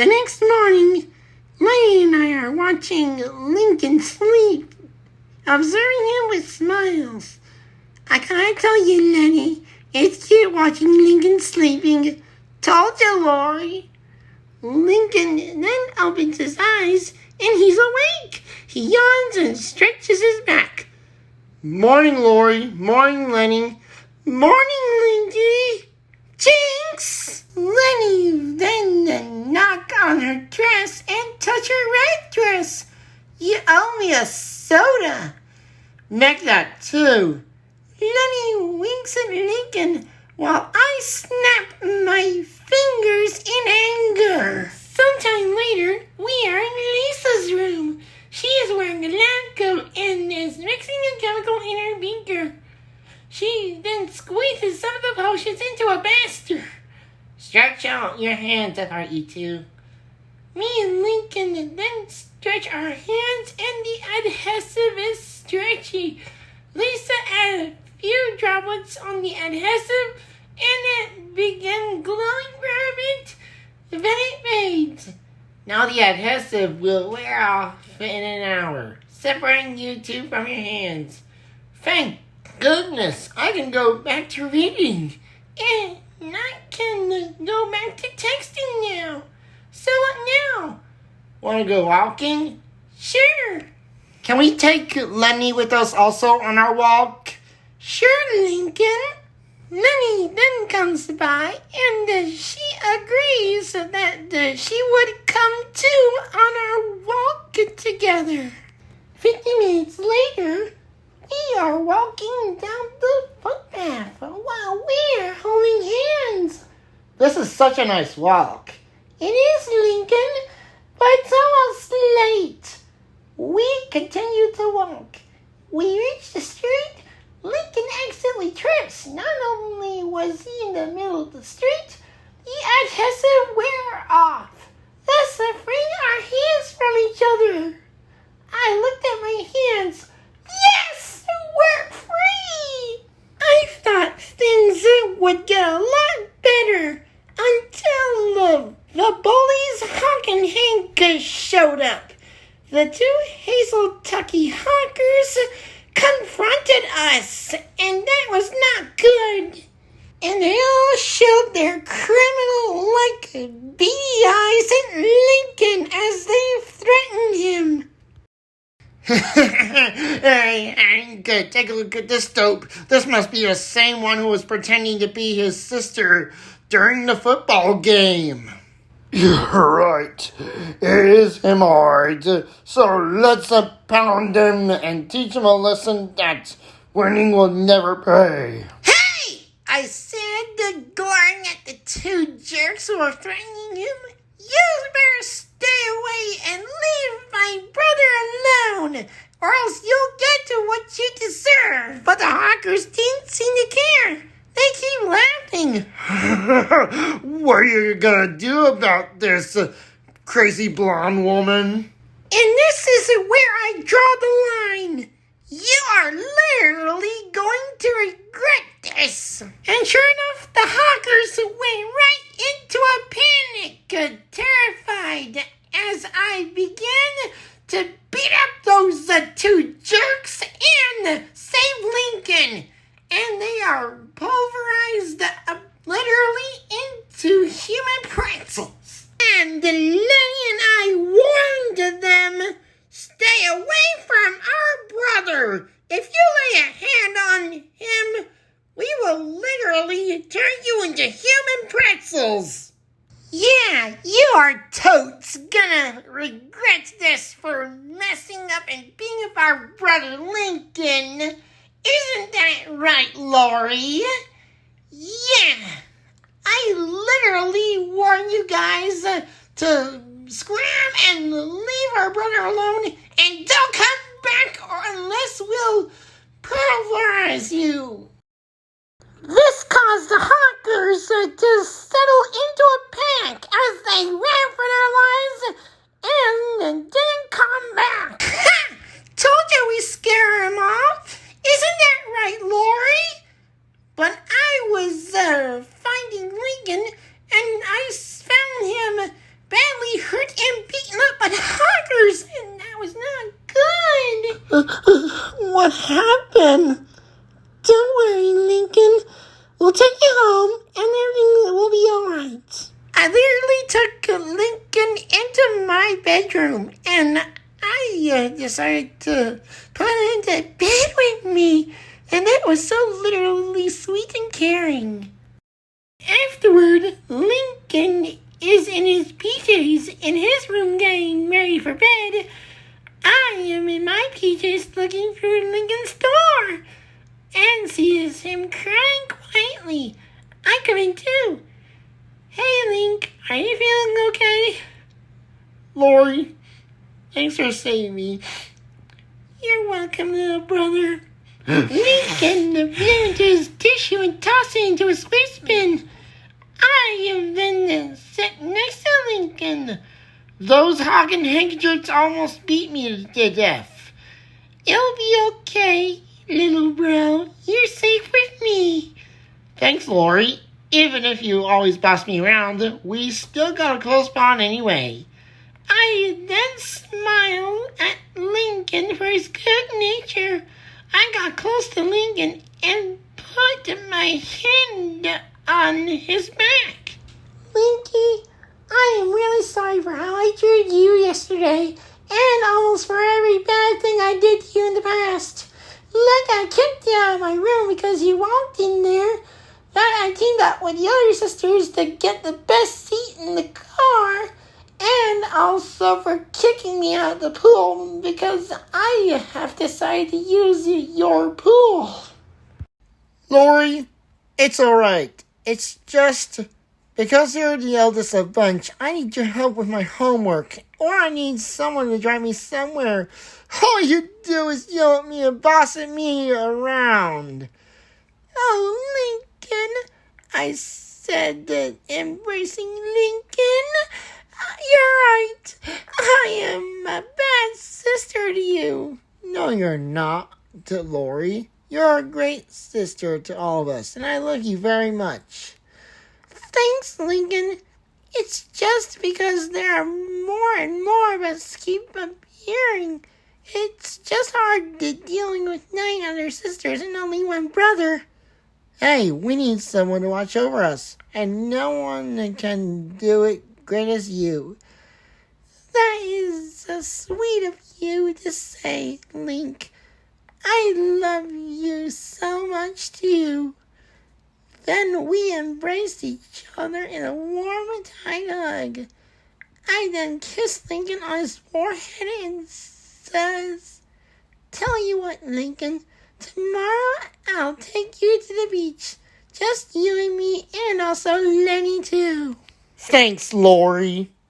The next morning, Lenny and I are watching Lincoln sleep, observing him with smiles. I gotta tell you, Lenny, it's cute watching Lincoln sleeping. Told you, Lori. Lincoln then opens his eyes, and he's awake. He yawns and stretches his back. Morning, Lori. Morning, Lenny. Morning, Linky. Jinx! Lenny then knock on her dress and touch her red dress. You owe me a soda. Make that too. Lenny winks at Lincoln while I snap my fingers in anger. Sometime later, we are in Lisa's room. She is wearing a lab coat and is mixing a chemical in her beaker. She then squeezes some of the potions into a basket. Stretch out your hands apart, you two. Me and Lincoln then stretch our hands, and the adhesive is stretchy. Lisa added a few droplets on the adhesive, and it began glowing for a bit. Then it fades. Now the adhesive will wear off in an hour, separating you two from your hands. Thank goodness, I can go back to reading. And I can go back to texting now. So what now? Want to go walking? Sure. Can we take Lenny with us also on our walk? Sure, Lincoln. Lenny then comes by, and she agrees that she would come too on our walk together. 50 minutes later, we are walking down the footpath while we're holding hands. This is such a nice walk. It is, Lincoln, but it's almost late. We continue to walk. We reach the street. Lincoln accidentally trips. Not only was he in the middle of the street, the adhesive wear off, thus freeing our hands from each other. I looked at my hands. Yes, we're free! I thought things would get a lot better until the bullies Hawk and Hank showed up. The two Hazeltucky Hawkers confronted us, and that was not good. And they all showed their criminal-like beady eyes at Lincoln as they threatened him. Hey, Hank, take a look at this dope. This must be the same one who was pretending to be his sister during the football game. You're right. It is him, alright. So let's pound him and teach him a lesson that winning will never pay. Hey! I said, glaring at the two jerks who were threatening him. You better stay away and leave my brother alone, or else you'll get to what you deserve. But the Hawkers didn't seem to care. They keep laughing. What are you gonna do about this, crazy blonde woman? And this is where I draw the line. You are literally going to regret this. And sure enough, the Hawkers went right into a panic, terrified as I began to beat up those two jerks and save Lincoln. And they are pulverized literally into human pretzels. And Lenny and I warned them, stay away from our brother. If you lay a hand on him, we will literally turn you into human pretzels. Yeah, you are totes gonna regret this for messing up and being with our brother Lincoln. Isn't that right, Lori? Yeah. I literally warn you guys to scram and leave our brother alone and don't come back unless we'll pulverize you. This caused the Hawkers to settle into a panic as they ran for their lives and didn't come back. Ha! Told you we scare him off. Isn't that right, Lori? But I was finding Lincoln, and I found him badly then. Don't worry, Lincoln. We'll take you home and everything will be alright. I literally took Lincoln into my bedroom and I decided to put him into bed with me. And that was so literally sweet and caring. Afterward, Lincoln is in his PJs in his room getting ready for bed. I am in my PJs looking through Lincoln's door and sees him crying quietly. I come in too. Hey, Link, are you feeling okay? Lori, thanks for saving me. You're welcome, little brother. Lincoln ran into his tissue and tossed it into his waistband. I have then sat next to Lincoln. Those hogging handkerchiefs almost beat me to death. It'll be okay, little bro. You're safe with me. Thanks, Lori. Even if you always boss me around, we still got a close bond anyway. I then smiled at Lincoln for his good nature. I got close to Lincoln and put my hand on his back. Linky, I am really sorry for how I treated you yesterday and almost for every bad thing I did to you in the past. Like I kicked you out of my room because you walked in there. That I teamed up with the other sisters to get the best seat in the car. And also for kicking me out of the pool because I have decided to use your pool. Lori, it's alright. It's just because you're the eldest of the bunch, I need your help with my homework. Or I need someone to drive me somewhere. All you do is yell at me and boss at me around. Oh, Lincoln, I said that embracing Lincoln. You're right. I am a bad sister to you. No, you're not, to Lori. You're a great sister to all of us, and I love you very much. Thanks, Lincoln. It's just because there are more and more of us keep appearing. It's just hard dealing with 9 other sisters and only one brother. Hey, we need someone to watch over us, and no one can do it great as you. That is so sweet of you to say, Link. I love you so much too. Then we embraced each other in a warm and tight hug. I then kissed Lincoln on his forehead and says, "Tell you what, Lincoln, tomorrow I'll take you to the beach. Just you and me and also Lenny too." Thanks, Lori.